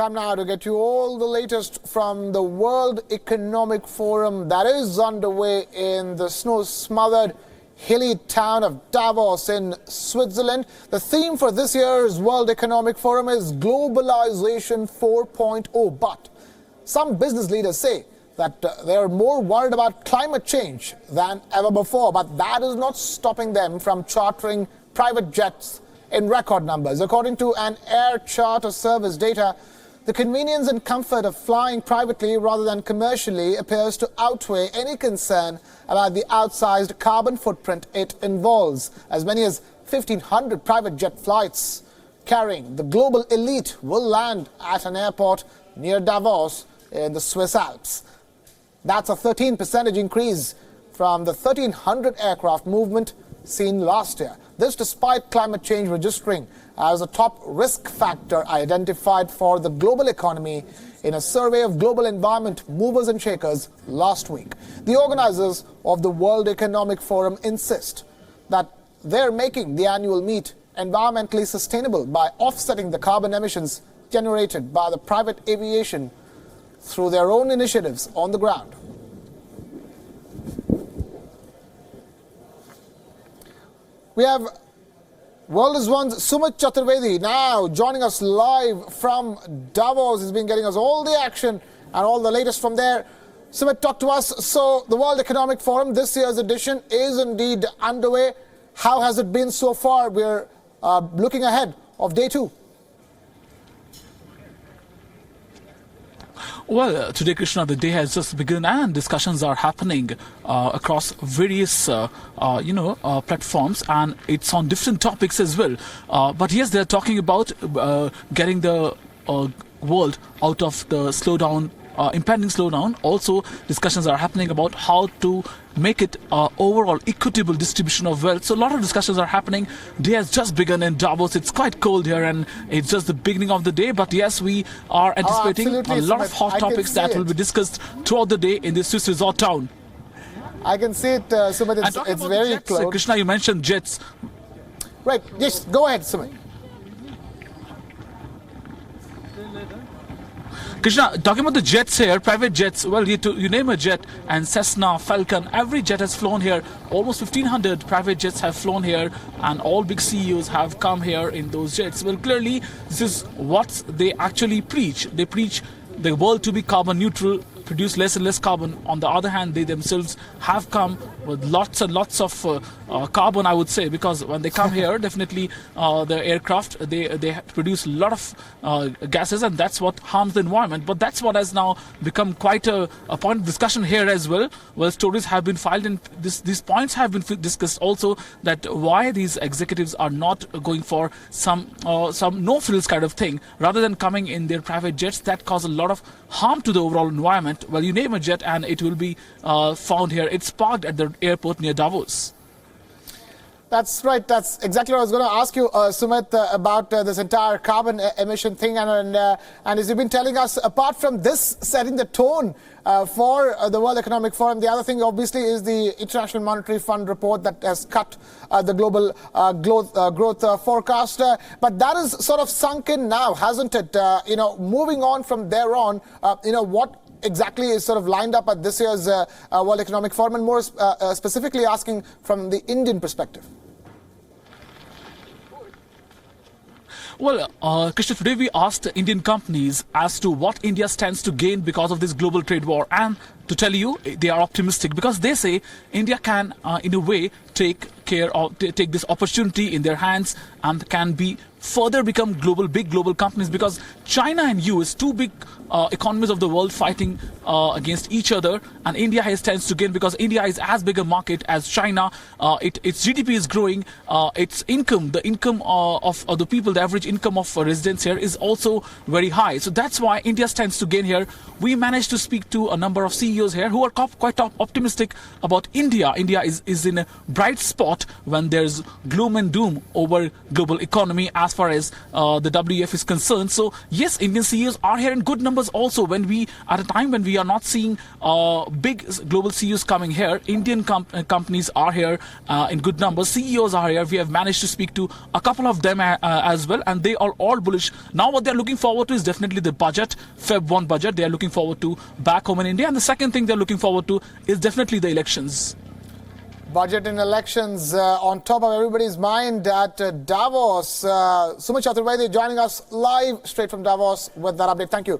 Time now to get you all the latest from the World Economic Forum that is underway in the snow-smothered hilly town of Davos in Switzerland. The theme for this year's World Economic Forum is Globalization 4.0. But some business leaders say that they are more worried about climate change than ever before. But that is not stopping them from chartering private jets in record numbers. According to an air charter service data, the convenience and comfort of flying privately rather than commercially appears to outweigh any concern about the outsized carbon footprint it involves. As many as 1,500 private jet flights carrying the global elite will land at an airport near Davos in the Swiss Alps. That's a 13% increase from the 1,300 aircraft movement seen last year. This despite climate change registering as a top risk factor identified for the global economy in a survey of global environment movers and shakers last week. The organizers of the World Economic Forum insist that they're making the annual meet environmentally sustainable by offsetting the carbon emissions generated by the private aviation through their own initiatives on the ground. We have World is One's Sumit Chaturvedi now joining us live from Davos. He's been getting us all the action and all the latest from there. Sumit, talk to us. So the World Economic Forum, this year's edition, is indeed underway. How has it been so far? We're looking ahead of day two. Well, today, Krishna, the day has just begun and discussions are happening across various, platforms, and it's on different topics as well. But yes, they're talking about getting the world out of the slowdown, impending slowdown. Also, discussions are happening about how to make it overall equitable distribution of wealth. So a lot of discussions are happening. Day has just begun in Davos. It's quite cold here and it's just the beginning of the day. But yes, we are anticipating a lot of hot topics that will be discussed throughout the day in this Swiss resort town. I can see it, Sumit. It's very jets, close. Krishna, you mentioned jets. Right. Yes, go ahead, Sumit. Krishna, talking about the jets here, private jets, well, you name a jet, and Cessna, Falcon, every jet has flown here. Almost 1,500 private jets have flown here, and all big CEOs have come here in those jets. Well, clearly, this is what they actually preach. They preach the world to be carbon neutral, produce less and less carbon. On the other hand, they themselves have come with lots and lots of carbon, I would say, because when they come here, definitely the aircraft, they produce a lot of gases, and that's what harms the environment. But that's what has now become quite a point of discussion here as well. Well, stories have been filed, and these points have been discussed also, that why these executives are not going for some no-frills kind of thing, rather than coming in their private jets that cause a lot of harm to the overall environment. Well, you name a jet and it will be found here. It's parked at the airport near Davos. That's right. That's exactly what I was going to ask you, Sumit, about this entire carbon emission thing. And as you've been telling us, apart from this setting the tone for the World Economic Forum, the other thing obviously is the International Monetary Fund report that has cut the global growth forecast. But that is sort of sunk in now, hasn't it? Moving on from there on, what exactly is sort of lined up at this year's World Economic Forum, and more specifically asking from the Indian perspective? Well, Krishna, today we asked Indian companies as to what India stands to gain because of this global trade war. And to tell you, they are optimistic because they say India can, in a way, take this opportunity in their hands and can further become big global companies, because China and US, two big economies of the world, fighting against each other, and India stands to gain because India is as big a market as China. Its GDP is growing. Its income, the income of the people, the average income of residents here is also very high. So that's why India stands to gain here. We managed to speak to a number of CEOs here who are quite optimistic about India. India is in a bright spot when there's gloom and doom over global economy as as far as the WEF is concerned. So yes, Indian CEOs are here in good numbers also. When we, at a time when we are not seeing big global CEOs coming here, Indian companies are here in good numbers. CEOs are here. We have managed to speak to a couple of them as well, and they are all bullish. Now what they're looking forward to is definitely the budget, Feb 1 budget. They are looking forward to back home in India. And the second thing they're looking forward to is definitely the elections. Budget and elections on top of everybody's mind at Davos. Sumit Chaturvedi joining us live straight from Davos with that update. Thank you.